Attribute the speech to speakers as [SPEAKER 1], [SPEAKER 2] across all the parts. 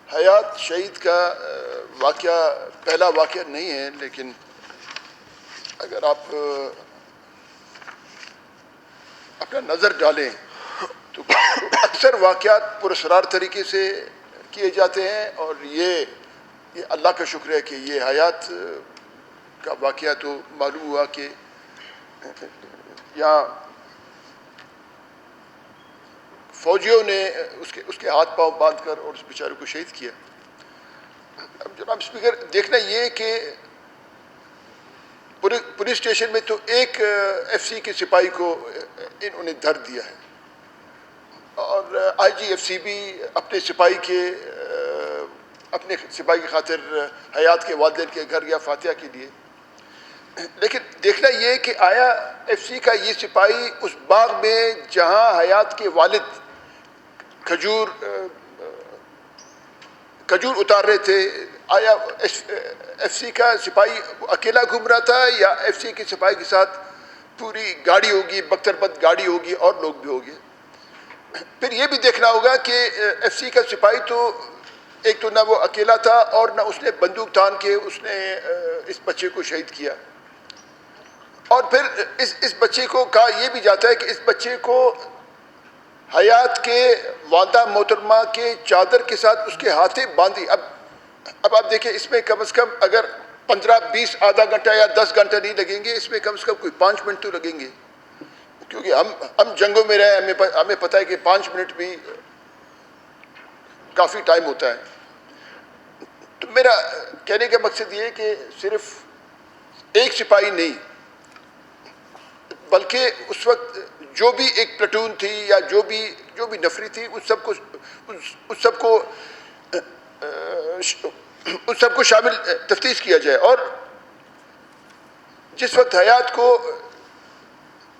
[SPEAKER 1] حیات شہید کا واقعہ پہلا واقعہ نہیں ہے، لیکن اگر آپ اپنا نظر ڈالیں تو اکثر واقعات پراسرار طریقے سے کیے جاتے ہیں، اور یہ اللہ کا شکر ہے کہ یہ حیات کا واقعہ تو معلوم ہوا کہ یہاں فوجیوں نے اس کے ہاتھ پاؤں باندھ کر اور اس بیچارے کو شہید کیا۔ اب جناب اسپیکر، دیکھنا یہ کہ پولیس اسٹیشن میں تو ایک ایف سی کے سپاہی کو انہوں نے دھر دیا ہے، اور آئی جی ایف سی بھی اپنے سپاہی کی خاطر حیات کے والدین کے گھر گیا فاتحہ کے لیے۔ لیکن دیکھنا یہ کہ آیا ایف سی کا یہ سپاہی اس باغ میں جہاں حیات کے والد کھجور اتار رہے تھے، آیا ایف سی کا سپاہی اکیلا گھوم رہا تھا یا ایف سی کے سپاہی کے ساتھ پوری گاڑی ہوگی، بختربند گاڑی ہوگی اور لوگ بھی ہوں گے؟ پھر یہ بھی دیکھنا ہوگا کہ ایف سی کا سپاہی تو ایک تو نہ وہ اکیلا تھا، اور نہ اس نے بندوق تان کے اس نے اس بچے کو شہید کیا، اور پھر اس بچے کو کہا یہ بھی جاتا ہے کہ اس بچے کو حیات کے والدہ محترمہ کے چادر کے ساتھ اس کے ہاتھیں باندھی۔ اب آپ دیکھیں، اس میں کم از کم اگر 15-20 آدھا گھنٹہ یا 10 گھنٹہ نہیں لگیں گے، اس میں کم از کم کوئی 5 منٹ تو لگیں گے، کیونکہ ہم جنگوں میں رہے، ہمیں پتہ ہے کہ 5 منٹ بھی کافی ٹائم ہوتا ہے۔ تو میرا کہنے کا مقصد یہ ہے کہ صرف ایک سپاہی نہیں، بلکہ اس وقت جو بھی ایک پلٹون تھی یا جو بھی نفری تھی، اس سب کو شامل تفتیش کیا جائے۔ اور جس وقت حیات کو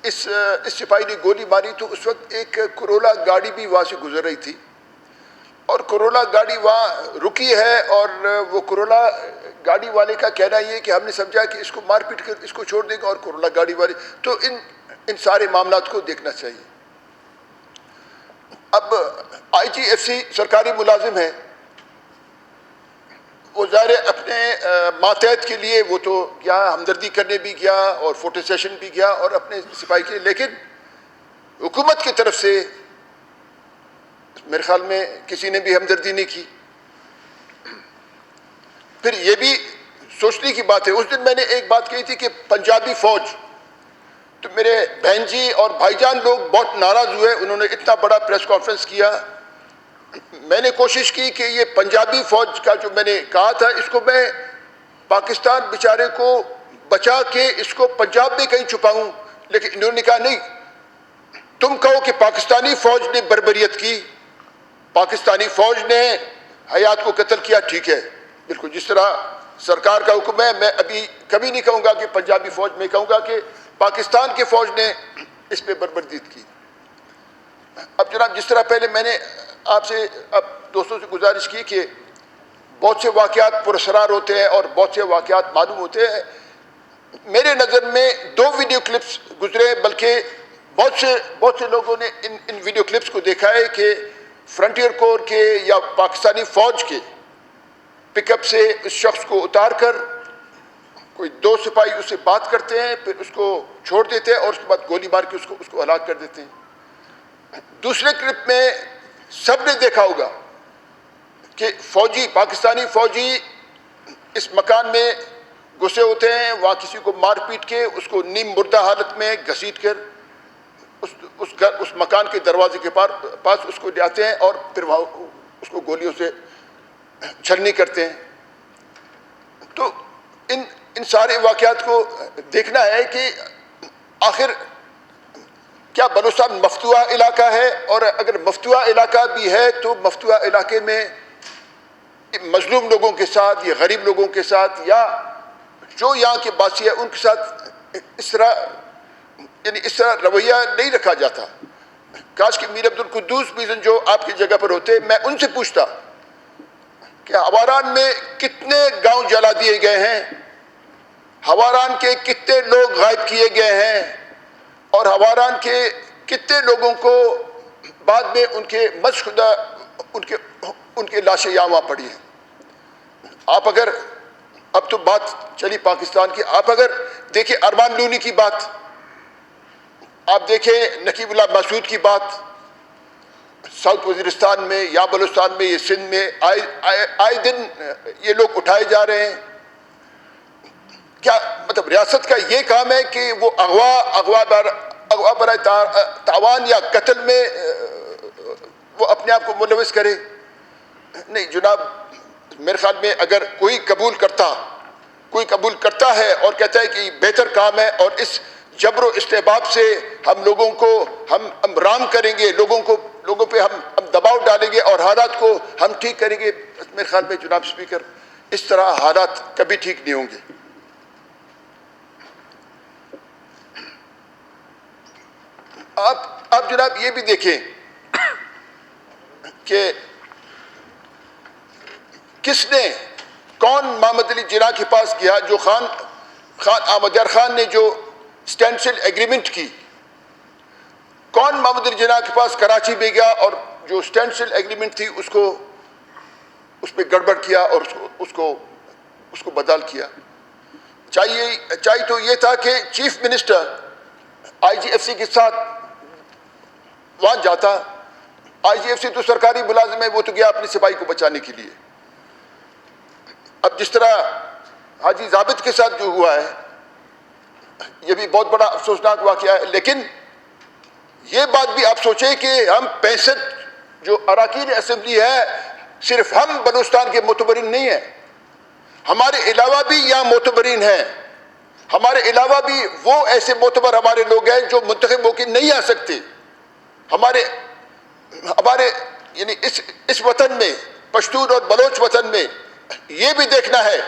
[SPEAKER 1] اس سپاہی نے گولی ماری تو اس وقت ایک کرولا گاڑی بھی وہاں سے گزر رہی تھی، اور کرولا گاڑی وہاں رکی ہے، اور وہ کرولا گاڑی والے کا کہنا یہ ہے کہ ہم نے سمجھا کہ اس کو مار پیٹ کر اس کو چھوڑ دیں گے، اور کرولا گاڑی والے تو ان سارے معاملات کو دیکھنا چاہیے۔ اب آئی جی ایف سی سرکاری ملازم ہے، وہ ظاہر اپنے ماتحت کے لیے وہ تو گیا، ہمدردی کرنے بھی گیا اور فوٹو سیشن بھی گیا اور اپنے سپاہی کے لیے، لیکن حکومت کی طرف سے میرے خیال میں کسی نے بھی ہمدردی نہیں کی۔ پھر یہ بھی سوچنے کی بات ہے، اس دن میں نے ایک بات کہی تھی کہ پنجابی فوج، تو میرے بہن جی اور بھائی جان لوگ بہت ناراض ہوئے، انہوں نے اتنا بڑا پریس کانفرنس کیا۔ میں نے کوشش کی کہ یہ پنجابی فوج کا جو میں نے کہا تھا، اس کو میں پاکستان بیچارے کو بچا کے اس کو پنجاب میں کہیں چھپاؤں، لیکن انہوں نے کہا نہیں، تم کہو کہ پاکستانی فوج نے بربریت کی، پاکستانی فوج نے حیات کو قتل کیا، ٹھیک ہے، بالکل جس طرح سرکار کا حکم ہے، میں ابھی کبھی نہیں کہوں گا کہ پنجابی فوج، میں کہوں گا کہ پاکستان کے فوج نے اس پہ بربریت کی۔ اب جناب، جس طرح پہلے میں نے آپ سے اب دوستوں سے گزارش کی کہ بہت سے واقعات پراسرار ہوتے ہیں اور بہت سے واقعات معلوم ہوتے ہیں، میرے نظر میں 2 ویڈیو کلپس گزرے، بلکہ بہت سے لوگوں نے ان ویڈیو کلپس کو دیکھا ہے کہ فرنٹیئر کور کے یا پاکستانی فوج کے پک اپ سے اس شخص کو اتار کر کوئی 2 سپاہی اس سے بات کرتے ہیں، پھر اس کو چھوڑ دیتے ہیں اور اس کے بعد گولی مار کے اس کو ہلاک کر دیتے ہیں۔ دوسرے کلپ میں سب نے دیکھا ہوگا کہ پاکستانی فوجی اس مکان میں گھسے ہوتے ہیں، وہاں کسی کو مار پیٹ کے اس کو نیم مردہ حالت میں گھسیٹ کر اس مکان کے دروازے کے پاس اس کو لے آتے ہیں، اور پھر وہاں اس کو گولیوں سے چھلنی کرتے ہیں۔ تو ان سارے واقعات کو دیکھنا ہے کہ آخر کیا بلوچستان مفتوحہ علاقہ ہے، اور اگر مفتوحہ علاقہ بھی ہے تو مفتوحہ علاقے میں مظلوم لوگوں کے ساتھ یا غریب لوگوں کے ساتھ یا جو یہاں کے باسی ہے ان کے ساتھ اس طرح رویہ نہیں رکھا جاتا۔ کاش کہ میر عبدالقدوس بھی جو آپ کی جگہ پر ہوتے، میں ان سے پوچھتا کہ ہواران میں کتنے گاؤں جلا دیے گئے ہیں، ہواران کے کتنے لوگ غائب کیے گئے ہیں، اور ہواران کے کتنے لوگوں کو بعد میں ان کے ان کے لاشیں یہاں وہاں پڑی ہیں. آپ اگر اب تو بات چلی پاکستان کی, آپ اگر دیکھیں ارمان لونی کی بات, آپ دیکھیں نقیب اللہ مسعود کی بات, ساؤتھ وزیرستان میں یا بلوچستان میں, یہ سندھ میں آئے دن یہ لوگ اٹھائے جا رہے ہیں. کیا مطلب ریاست کا یہ کام ہے کہ وہ اغوا برائے تاوان یا قتل میں وہ اپنے آپ کو ملوث کرے؟ نہیں جناب, میرے خیال میں اگر کوئی قبول کرتا ہے اور کہتا ہے کہ یہ بہتر کام ہے اور اس جبر و استحباب سے ہم لوگوں کو ہم رام کریں گے, لوگوں پہ ہم دباؤ ڈالیں گے اور حالات کو ہم ٹھیک کریں گے, میرے خیال میں جناب اسپیکر اس طرح حالات کبھی ٹھیک نہیں ہوں گے. آپ جناب یہ بھی دیکھیں کہ کون محمد علی جناح کے پاس گیا, جو خان احمد یار خان نے جو اسٹینڈ سٹل ایگریمنٹ کی, کون محمد علی جناح کے پاس کراچی میں گیا اور جو اسٹینڈ سٹل ایگریمنٹ تھی اس پہ گڑبڑ کیا اور اس کو بدل کیا؟ چاہیے تو یہ تھا کہ چیف منسٹر IGFC کے ساتھ وہاں جاتا. IGFC تو سرکاری ملازم ہے, وہ تو گیا اپنی سپاہی کو بچانے کے لیے. اب جس طرح حاجی ضابط کے ساتھ جو ہوا ہے یہ بھی بہت بڑا افسوسناک واقعہ ہے. لیکن یہ بات بھی آپ سوچیں کہ ہم 65 جو اراکین اسمبلی ہے, صرف ہم بلوچستان کے معتبرین نہیں ہیں, ہمارے علاوہ بھی یہاں معتبرین ہیں. ہمارے علاوہ بھی وہ ایسے معتبر ہمارے لوگ ہیں جو منتخب ہو کے نہیں آ سکتے. ہمارے یعنی اس وطن میں, پشتون اور بلوچ وطن میں, یہ بھی دیکھنا ہے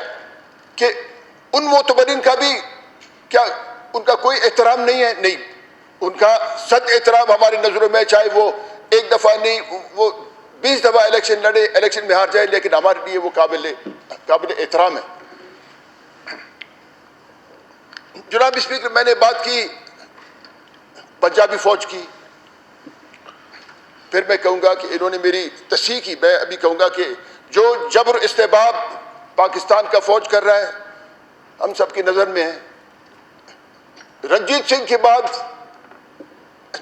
[SPEAKER 1] کہ ان معتبرین کا بھی کیا ان کا کوئی احترام نہیں ہے؟ نہیں, ان کا صد احترام ہماری نظروں میں, چاہے وہ ایک دفعہ نہیں وہ 20 دفعہ الیکشن لڑے, الیکشن میں ہار جائے, لیکن ہمارے لیے وہ قابل احترام ہے. جناب اسپیکر, میں نے بات کی پنجابی فوج کی, پھر میں کہوں گا کہ انہوں نے میری تصحیح کی. میں ابھی کہوں گا کہ جو جبر استحباب پاکستان کا فوج کر رہا ہے ہم سب کی نظر میں ہے. رنجیت سنگھ کے بعد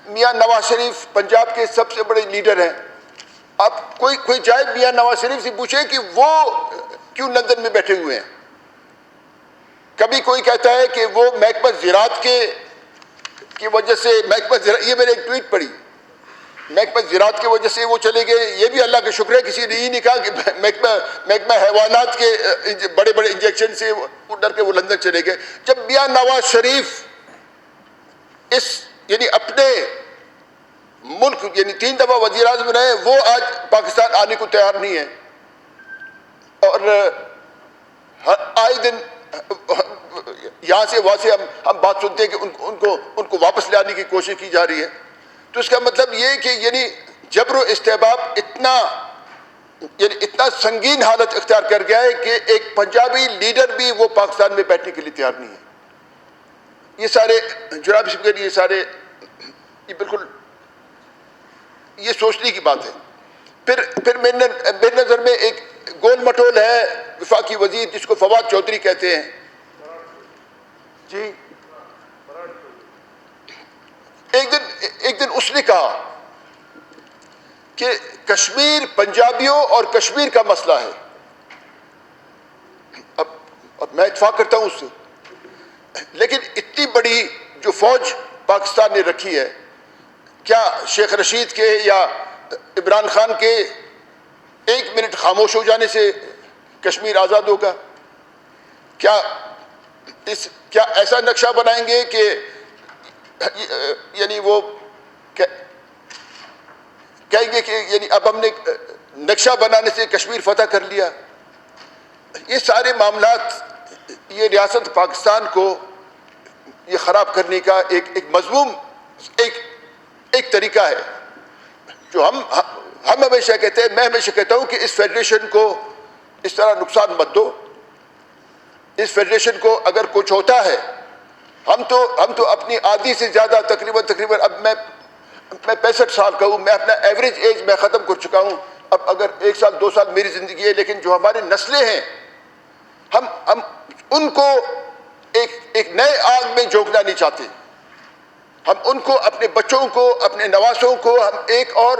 [SPEAKER 1] میاں نواز شریف پنجاب کے سب سے بڑے لیڈر ہیں. آپ کوئی جائے میاں نواز شریف سے پوچھے کہ وہ کیوں لندن میں بیٹھے ہوئے ہیں. کبھی کوئی کہتا ہے کہ وہ محکمہ زراعت کی وجہ سے یہ میں نے ایک ٹویٹ پڑھی, محکمہ زراعت کی وجہ سے وہ چلے گئے. یہ بھی اللہ کا شکر ہے کسی نے یہ نہیں کہا کہ محکمہ حیوانات کے بڑے بڑے انجیکشن سے ڈر کے وہ لندن چلے گئے. جب میاں نواز شریف یعنی اپنے ملک 3 دفعہ وزیر اعظم رہے, وہ آج پاکستان آنے کو تیار نہیں ہے. اور آئے دن یہاں سے وہاں سے ہم بات سنتے ہیں کہ ان کو واپس لانے کی کوشش کی جا رہی ہے. تو اس کا مطلب یہ کہ جبر و استحباب اتنا سنگین حالت اختیار کر گیا ہے کہ ایک پنجابی لیڈر بھی وہ پاکستان میں بیٹھنے کے لیے تیار نہیں ہے. یہ سارے جناب اسپیکر, یہ بالکل یہ سوچنے کی بات ہے. پھر میرے نظر میں ایک گول مٹول ہے وفاقی وزیر جس کو فواد چودھری کہتے ہیں. جی, ایک دن اس نے کہا کہ کشمیر پنجابیوں اور کشمیر کا مسئلہ ہے. اب میں اتفاق کرتا ہوں اس سے, لیکن اتنی بڑی جو فوج پاکستان نے رکھی ہے, کیا شیخ رشید کے یا عمران خان کے 1 منٹ خاموش ہو جانے سے کشمیر آزاد ہوگا؟ کیا ایسا نقشہ بنائیں گے کہ وہ کہیں گے کہ اب ہم نے نقشہ بنانے سے کشمیر فتح کر لیا؟ یہ سارے معاملات یہ ریاست پاکستان کو یہ خراب کرنے کا ایک مذموم ایک طریقہ ہے جو ہم ہمیشہ کہتے ہیں. میں ہمیشہ کہتا ہوں کہ اس فیڈریشن کو اس طرح نقصان مت دو. اس فیڈریشن کو اگر کچھ ہوتا ہے, ہم تو اپنی آدھی سے زیادہ تقریباً اب میں 65 سال کا ہوں, میں اپنا ایوریج ایج میں ختم کر چکا ہوں. اب اگر 1 سال 2 سال میری زندگی ہے، لیکن جو ہماری نسلیں ہیں ہم ان کو ایک نئے آگ میں جھونکنا نہیں چاہتے. ہم ان کو، اپنے بچوں کو، اپنے نواسوں کو ہم ایک اور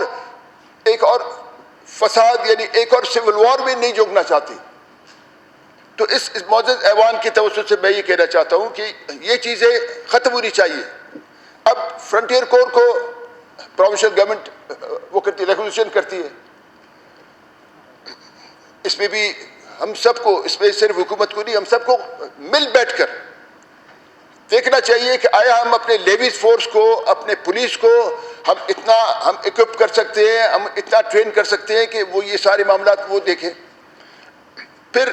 [SPEAKER 1] فساد یعنی ایک اور سول وار میں نہیں جھونکنا چاہتے. تو اس معزز ایوان کی توسط سے میں یہ کہنا چاہتا ہوں کہ یہ چیزیں ختم ہونی چاہیے. اب فرنٹیئر کور کو پروونشل گورنمنٹ وہ کرتی ہے، ریگولیشن کرتی ہے. اس میں بھی ہم سب کو، اس میں صرف حکومت کو نہیں، ہم سب کو مل بیٹھ کر دیکھنا چاہیے کہ آیا ہم اپنے لیویز فورس کو، اپنے پولیس کو ہم اکوپ کر سکتے ہیں، ہم اتنا ٹرین کر سکتے ہیں کہ وہ یہ سارے معاملات وہ دیکھیں. پھر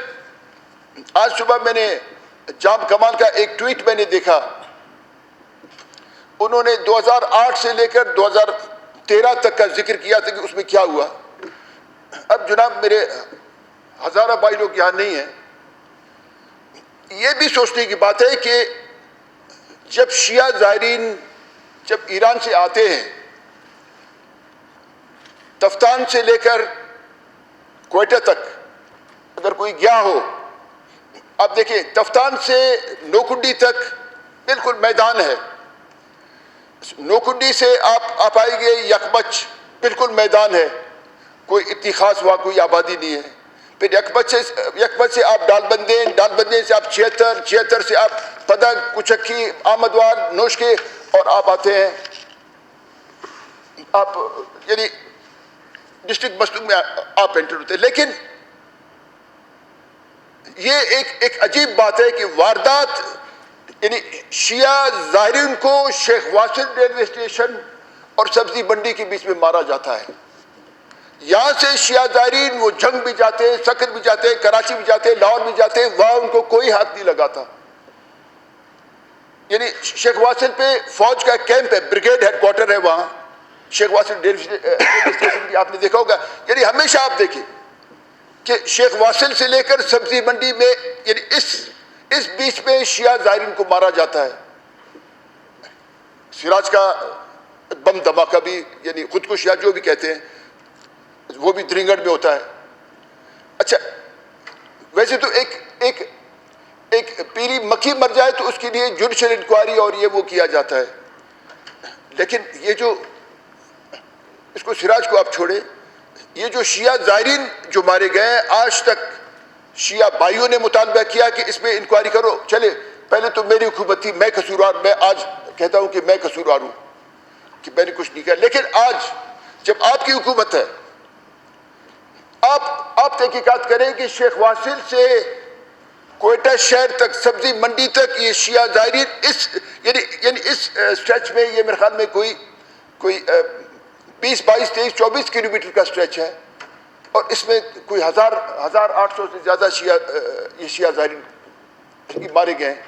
[SPEAKER 1] آج صبح میں نے جام کمال کا ایک ٹویٹ میں نے دیکھا. انہوں نے 2008 سے لے کر 2013 تک کا ذکر کیا تھا کہ اس میں کیا ہوا. اب جناب میرے ہزارہ بھائی لوگ یہاں نہیں ہیں، یہ بھی سوچنے کی بات ہے کہ جب شیعہ زائرین جب ایران سے آتے ہیں، تفتان سے لے کر کوئٹہ تک اگر کوئی گیا ہو، آپ دیکھیں تفتان سے نوکنڈی تک بالکل میدان ہے. نوکنڈی سے آپ آئیں گے یکبچ، بالکل میدان ہے، کوئی اتنی خاص وہاں کوئی آبادی نہیں ہے. پھر یکبچ سے آپ ڈال بندے سے آپ چھیتر سے آپ پدک، کچکی، آمدوار، نوشکے، اور آپ آتے ہیں، آپ یعنی ڈسٹرکٹ مستونگ میں آپ انٹر ہوتے ہیں. لیکن یہ ایک عجیب بات ہے کہ واردات یعنی شیعہ ظاہرین کو شیخ واصل ریلوے اسٹیشن اور سبزی منڈی کے بیچ میں مارا جاتا ہے. یہاں سے شیعہ ظاہرین وہ جنگ بھی جاتے ہیں، سکر بھی جاتے ہیں، کراچی بھی جاتے ہیں، لاہور بھی جاتے ہیں، وہاں ان کو کوئی ہاتھ نہیں لگاتا. یعنی شیخ واصل پہ فوج کا کیمپ ہے، بریگیڈ ہیڈ کوارٹر ہے وہاں شیخ واصل ریلوے اسٹیشن کی آپ نے دیکھا ہوگا. یعنی ہمیشہ آپ دیکھیں کہ شیخ واصل سے لے کر سبزی منڈی میں یعنی اس بیچ میں شیعہ ظاہرین کو مارا جاتا ہے. سراج کا بم دھماکہ بھی یعنی خود کو شیعہ جو بھی کہتے ہیں وہ بھی درنگڑ میں ہوتا ہے. اچھا ویسے تو ایک پیری مکھی مر جائے تو اس کے لیے جوڈیشل انکوائری اور یہ وہ کیا جاتا ہے. لیکن یہ جو اس کو سراج کو آپ چھوڑے، یہ جو شیعہ ظاہرین جو مارے گئے ہیں، آج تک شیعہ بھائیوں نے مطالبہ کیا کہ اس میں انکوائری کرو. چلے پہلے تو میری حکومت تھی، میں قصوروار، میں آج کہتا ہوں کہ میں قصوروار ہوں کہ میں نے کچھ نہیں کیا. لیکن آج جب آپ کی حکومت ہے، آپ تحقیقات کریں کہ شیخ واصل سے کوئٹہ شہر تک، سبزی منڈی تک، یہ شیعہ ظاہرین اس یعنی اس اسٹریچ میں یہ میرے خیال میں کوئی 20 22 23 24 کلومیٹر کا اسٹریچ ہے، اور اس میں کوئی 1800 سے زیادہ شیعہ ظاہرین مارے گئے ہیں.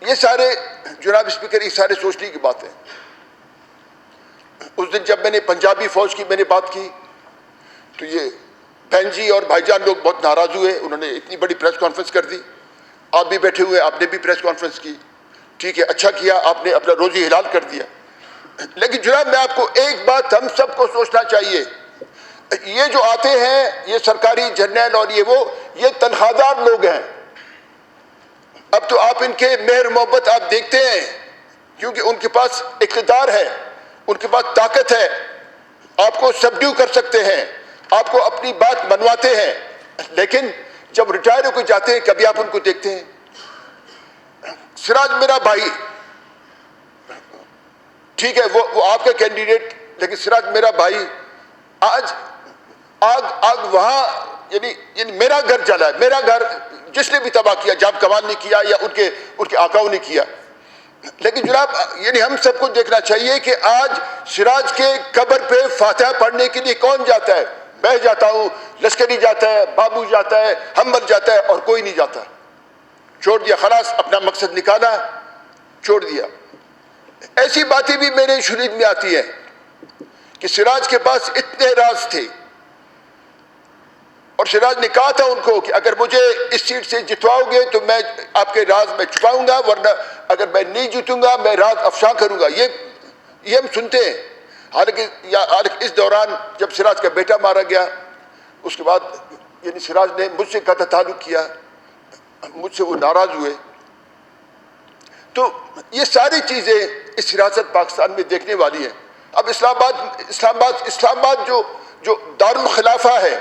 [SPEAKER 1] یہ سارے جناب اسپیکر یہ سارے سوچنے کی بات ہے. اس دن جب میں نے پنجابی فوج کی میں نے بات کی تو یہ بہن جی اور بھائی جان لوگ بہت ناراض ہوئے. انہوں نے اتنی بڑی پریس کانفرنس کر دی. آپ بھی بیٹھے ہوئے، آپ نے بھی پریس کانفرنس کی، ٹھیک ہے، اچھا کیا، آپ نے اپنا روزی حلال کر دیا. لیکن جناب میں آپ کو ایک بات ہم سب کو سوچنا چاہیے، یہ جو آتے ہیں یہ سرکاری جرنیل اور یہ تنخواہ دار لوگ ہیں. اب تو آپ ان کے مہر محبت آپ دیکھتے ہیں کیونکہ ان کے پاس اقتدار ہے، ان کے پاس طاقت ہے، آپ کو سبڈیو کر سکتے ہیں، آپ کو اپنی بات منواتے ہیں. لیکن جب ریٹائر ہو کے جاتے ہیں کبھی آپ ان کو دیکھتے ہیں. سراج میرا بھائی، ٹھیک ہے وہ آپ کا کینڈیڈیٹ، لیکن سراج میرا بھائی آج آگ وہاں یعنی میرا گھر جلا ہے. میرا گھر جس نے بھی تباہ کیا، جام کمال نے کیا یا ان کے آقاؤں نے کیا. لیکن جناب یعنی ہم سب کو دیکھنا چاہیے کہ آج سراج کے قبر پہ فاتحہ پڑھنے کے لیے کون جاتا ہے؟ میں جاتا ہوں، لشکری جاتا ہے، بابو جاتا ہے، حنبل جاتا ہے، اور کوئی نہیں جاتا. چھوڑ دیا، خلاص اپنا مقصد نکالا، چھوڑ دیا. ایسی باتیں بھی میرے شنید میں آتی ہیں کہ سراج کے پاس اتنے راز تھے، اور سراج نے کہا تھا ان کو کہ اگر مجھے اس سیٹ سے جتواؤ گے تو میں آپ کے راز میں چھپاؤں گا، ورنہ اگر میں نہیں جیتوں گا میں راز افشاں کروں گا. یہ ہم سنتے ہیں. حالانکہ اس دوران جب سراج کا بیٹا مارا گیا اس کے بعد یعنی سراج نے مجھ سے قطع تعلق کیا, مجھ سے وہ ناراض ہوئے. تو یہ ساری چیزیں اس سیاست پاکستان میں دیکھنے والی ہیں. اب اسلام آباد جو دارالخلافہ ہے,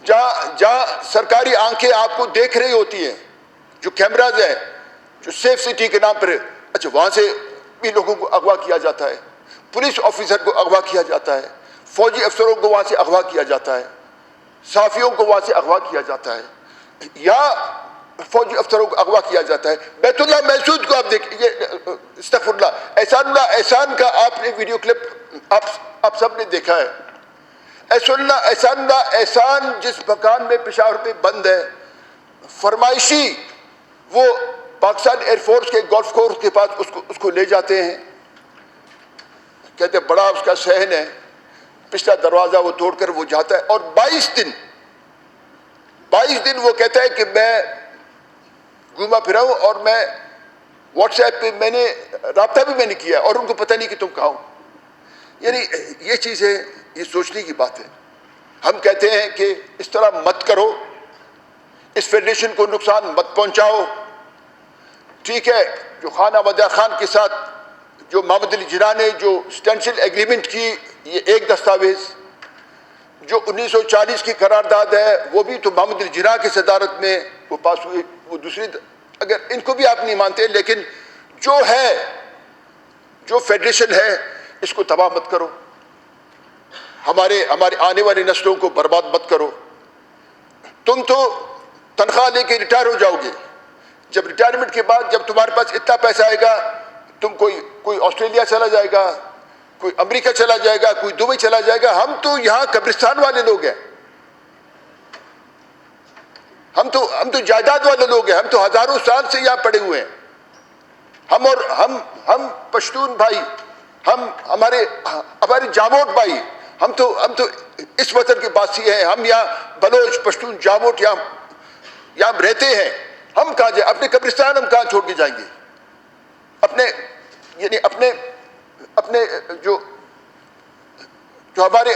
[SPEAKER 1] جہاں سرکاری آنکھیں آپ کو دیکھ رہی ہوتی ہیں, جو کیمراز ہیں, جو سیف سٹی کے نام پر, اچھا وہاں سے بھی لوگوں کو اغوا کیا جاتا ہے, پولیس آفیسر کو اغوا کیا جاتا ہے, فوجی افسروں کو وہاں سے اغوا کیا جاتا ہے, صحافیوں کو وہاں سے اغوا کیا جاتا ہے, یا فوجی افسروں کو اغوا کیا جاتا ہے. بیت اللہ محسود کو آپ دیکھیے, استغفر اللہ احسان کا آپ نے ویڈیو کلپ آپ سب نے دیکھا ہے. احسان جس مکان میں پشاور پہ بند ہے, فرمائشی وہ پاکستان ایئر فورس کے گولف کورس کے پاس اس کو لے جاتے ہیں, کہتے ہیں بڑا اس کا صحن ہے, پچھلا دروازہ وہ توڑ کر وہ جاتا ہے, اور 22 دن وہ کہتا ہے کہ میں گھوما پھرا ہوں اور میں واٹس ایپ پہ میں نے رابطہ بھی میں نے کیا, اور ان کو پتہ نہیں کہ تم کہاں ہو. یعنی یہ چیزیں یہ سوچنے کی بات ہے. ہم کہتے ہیں کہ اس طرح مت کرو, اس فیڈریشن کو نقصان مت پہنچاؤ. ٹھیک ہے, جو خان احمد خان کے ساتھ جو محمد علی جناح نے جو اسٹینشل ایگریمنٹ کی, یہ ایک دستاویز, جو 1940 کی قرارداد ہے وہ بھی تو محمد علی جناح کی صدارت میں وہ پاس ہوئی, وہ دوسری. اگر ان کو بھی آپ نہیں مانتے, لیکن جو ہے, جو فیڈریشن ہے, اس کو تباہ مت کرو, ہمارے آنے والی نسلوں کو برباد مت کرو. تم تو تنخواہ لے کے ریٹائر ہو جاؤ گے, جب ریٹائرمنٹ کے بعد جب تمہارے پاس اتنا پیسہ آئے گا, تم کوئی آسٹریلیا چلا جائے گا, کوئی امریکہ چلا جائے گا, کوئی دبئی چلا جائے گا. ہم تو یہاں قبرستان والے لوگ ہیں, ہم تو جائیداد والے لوگ ہیں, ہم تو ہزاروں سال سے یہاں پڑے ہوئے ہیں. ہم پشتون بھائی, ہمارے جاموٹ بھائی, ہم تو اس وطن کے باسی ہیں. ہم یہاں بلوچ, پشتون, جاموٹ یہاں رہتے ہیں. ہم کہاں جائیں؟ اپنے قبرستان ہم کہاں چھوڑ کے جائیں گے؟ اپنے جو ہمارے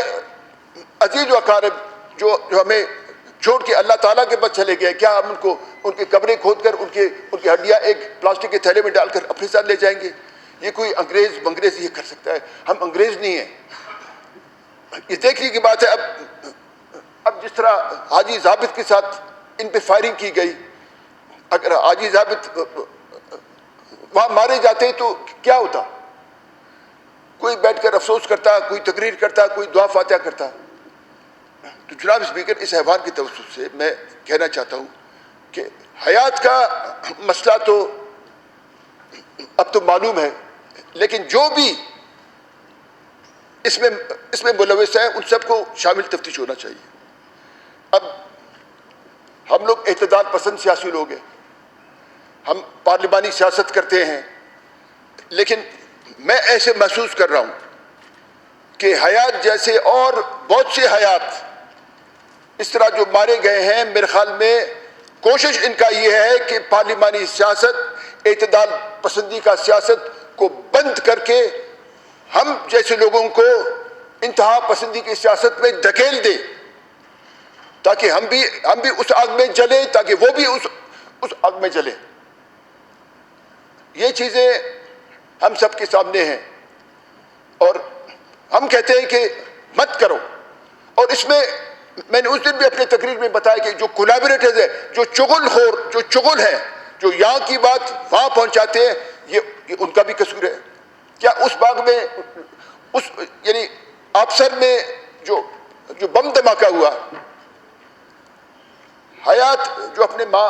[SPEAKER 1] عزیز و اقارب جو ہمیں چھوڑ کے اللہ تعالیٰ کے پاس چلے گئے, کیا ہم ان کی قبریں کھود کر ان کی ہڈیاں ایک پلاسٹک کے تھیلے میں ڈال کر اپنے ساتھ لے جائیں گے؟ یہ کوئی انگریز یہ کر سکتا ہے؟ ہم انگریز نہیں ہیں. یہ دیکھنے کی بات ہے. اب جس طرح حاجی ضابط کے ساتھ ان پہ فائرنگ کی گئی, اگر حاجی ضابط وہاں مارے جاتے تو کیا ہوتا؟ کوئی بیٹھ کر افسوس کرتا, کوئی تقریر کرتا, کوئی دعا فاتحہ کرتا. تو جناب اسپیکر, اس احوال کی توسط سے میں کہنا چاہتا ہوں کہ حیات کا مسئلہ تو اب تو معلوم ہے, لیکن جو بھی اس میں ملوث ہے ان سب کو شامل تفتیش ہونا چاہیے. اب ہم لوگ اعتدال پسند سیاسی لوگ ہیں, ہم پارلیمانی سیاست کرتے ہیں, لیکن میں ایسے محسوس کر رہا ہوں کہ حیات جیسے اور بہت سے حیات اس طرح جو مارے گئے ہیں, میرے خیال میں کوشش ان کا یہ ہے کہ پارلیمانی سیاست, اعتدال پسندی کا سیاست کو بند کر کے ہم جیسے لوگوں کو انتہا پسندی کی سیاست میں دھکیل دے, تاکہ ہم بھی اس آگ میں جلیں, تاکہ وہ بھی اس آگ میں جلیں. یہ چیزیں ہم سب کے سامنے ہیں, اور ہم کہتے ہیں کہ مت کرو. اور اس میں نے اس دن بھی اپنے تقریر میں بتایا کہ جو کولیبریٹرز ہیں, جو چغل ہیں, جو یہاں کی بات وہاں پہنچاتے ہیں, یہ ان کا بھی قصور ہے. کیا اس باغ میں یعنی آپسر میں جو بم دھماکہ ہوا, حیات جو اپنے ماں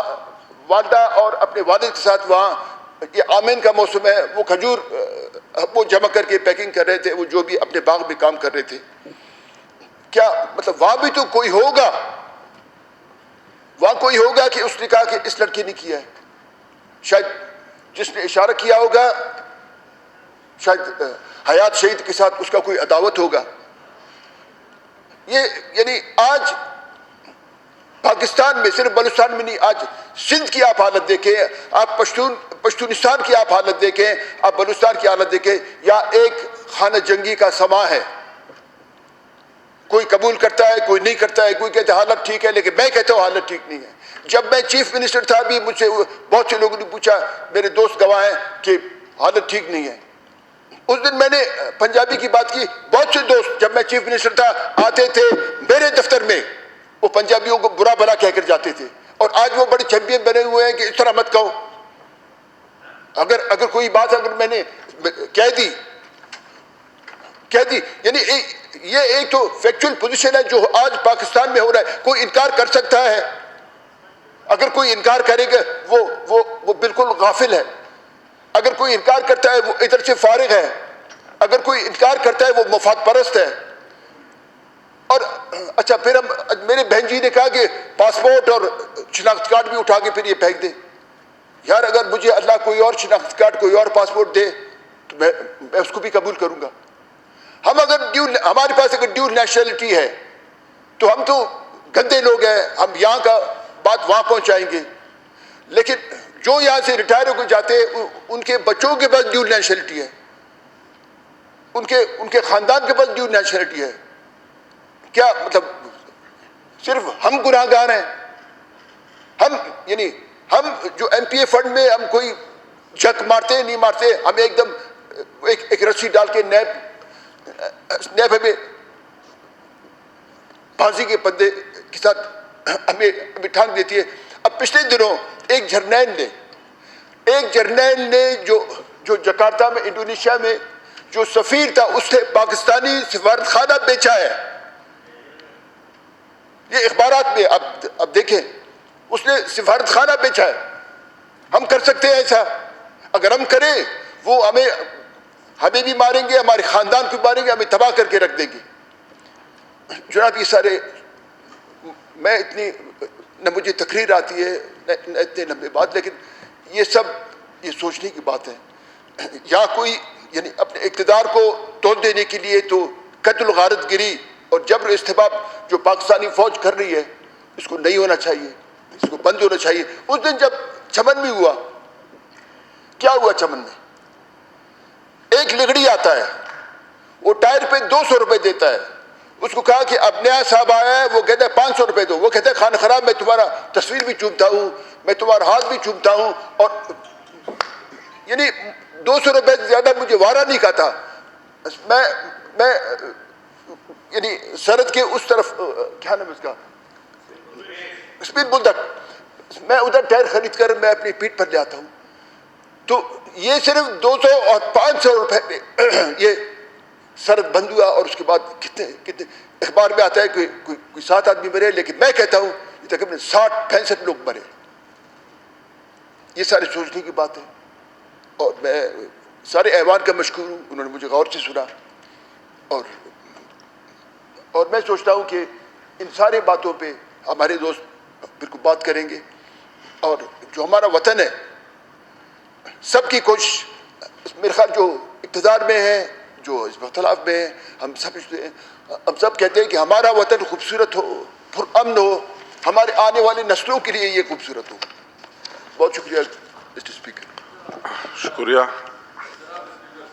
[SPEAKER 1] والدہ اور اپنے والد کے ساتھ وہاں, یہ آمین کا موسم ہے, وہ کھجور وہ جمع کر کے پیکنگ کر رہے تھے, وہ جو بھی اپنے باغ میں کام کر رہے تھے. کیا مطلب وہاں بھی تو کوئی ہوگا, کہ اس نے کہا کہ اس لڑکی نے کیا ہے. شاید جس نے اشارہ کیا ہوگا, شاید حیات شہید کے ساتھ اس کا کوئی عداوت ہوگا. یہ یعنی آج پاکستان میں, صرف بلوچستان میں نہیں, آج سندھ کی آپ حالت دیکھیں. آپ پشتونستان کی آپ حالت دیکھیں, آپ بلوچستان کی حالت دیکھیں, یا ایک خانہ جنگی کا سما ہے. کوئی قبول کرتا ہے, کوئی نہیں کرتا ہے, کوئی کہتا ہے حالت ٹھیک ہے, لیکن میں کہتا ہوں حالت ٹھیک نہیں ہے. جب میں چیف منسٹر تھا بھی مجھ سے بہت سے لوگوں نے پوچھا, میرے دوست گواہ ہیں کہ حالت ٹھیک نہیں ہے. اس دن میں نے پنجابی کی بات کی. بہت سے دوست جب میں چیف منسٹر تھا آتے تھے میرے دفتر میں, وہ پنجابیوں کو برا بھلا کہہ کر جاتے تھے, اور آج وہ بڑے چیمپئن بنے ہوئے ہیں کہ اس طرح مت کہو. اگر کوئی بات اگر میں نے کہہ دی, یعنی یہ ایک تو فیکچول پوزیشن ہے جو آج پاکستان میں ہو رہا ہے. کوئی انکار کر سکتا ہے, اگر کوئی انکار کرے گا وہ بالکل غافل ہے. اگر کوئی انکار کرتا ہے وہ ادھر سے فارغ ہے. اگر کوئی انکار کرتا ہے وہ مفاد پرست ہے. اور اچھا پھر میرے بہن جی نے کہا کہ پاسپورٹ اور شناخت کارڈ بھی اٹھا کے پھر یہ پھینک دے. یار اگر مجھے اللہ کوئی اور شناخت کارڈ کوئی اور پاسپورٹ دے تو میں اس کو بھی قبول کروں گا. ہمارے پاس اگر ڈیول نیشنلٹی ہے تو ہم تو گندے لوگ ہیں, ہم یہاں کا بات وہاں پہنچائیں گے. لیکن جو یہاں سے ریٹائر ہو کے جاتے ہیں ان کے بچوں کے پاس ڈیول نیشنلٹی ہے, ان کے خاندان کے پاس ڈیول نیشنلٹی ہے. کیا مطلب صرف ہم گناہ گار ہیں؟ ہم جو ایم پی اے فنڈ میں ہم کوئی جھک مارتے نہیں مارتے, ہم ایک دم ایک رسی ڈال کے نیب ہمیں پھانسی کے پندے کے ساتھ ہمیں ٹھانک دیتی ہے. اب پچھلے دنوں ایک جرنیل نے جو جکارتا میں انڈونیشیا میں جو سفیر تھا اس نے پاکستانی سفارت خانہ بیچا ہے. یہ اخبارات میں اب دیکھیں, اس نے سفارت خانہ بیچا ہے. ہم کر سکتے ہیں ایسا؟ اگر ہم کریں وہ ہمیں بھی ماریں گے, ہمارے خاندان کو ماریں گے, ہمیں تباہ کر کے رکھ دیں گے. جناب یہ سارے میں اتنی نہ مجھے تقریر آتی ہے نہ اتنے لمبے بات, لیکن یہ سوچنے کی بات ہے. یا کوئی یعنی اپنے اقتدار کو توڑ دینے کے لیے تو قتل غارت گری اور جبر استحباب جو پاکستانی فوج کر رہی ہے اس کو نہیں ہونا چاہیے, اس کو بند ہونا چاہیے. اس دن جب چمن میں ہوا, کیا ہوا چمن میں؟ ایک لگڑی آتا ہے, وہ ٹائر پہ 200 روپے دیتا ہے. اس کو کہا کہ اب نیا صاحب آیا ہے, وہ کہتا ہے 500 روپے دو. وہ کہتا ہے خانہ خراب, میں تمہارا تصویر بھی چومتا ہوں, میں تمہارا ہاتھ بھی چومتا ہوں, اور یعنی 200 روپے سے زیادہ مجھے وارہ نہیں کہا تھا. میں یعنی سرحد کے اس طرف کیا نام اس کا اسپین بلدک, میں ادھر ٹائر خرید کر میں اپنی پیٹھ پر لے آتا ہوں. تو یہ صرف 200 اور 500 روپے پہ یہ سرحد بند ہوا. اور اس کے بعد کتنے اخبار میں آتا ہے کہ کوئی 7 آدمی مرے, لیکن میں کہتا ہوں یہ تقریباً 60-65 لوگ مرے. یہ سارے سوچنے کی بات ہے. اور میں سارے ایوان کا مشکور ہوں, انہوں نے مجھے غور سے سنا. اور میں سوچتا ہوں کہ ان سارے باتوں پہ ہمارے دوست بالکل بات کریں گے. اور جو ہمارا وطن ہے سب کی کوشش, میرے خیال جو اقتدار میں ہے جو اس اختلاف میں ہے, ہم سب کہتے ہیں کہ ہمارا وطن خوبصورت ہو, پرامن ہو, ہمارے آنے والی نسلوں کے لیے یہ خوبصورت ہو. بہت شکریہ مسٹر اسپیکر.
[SPEAKER 2] شکریہ.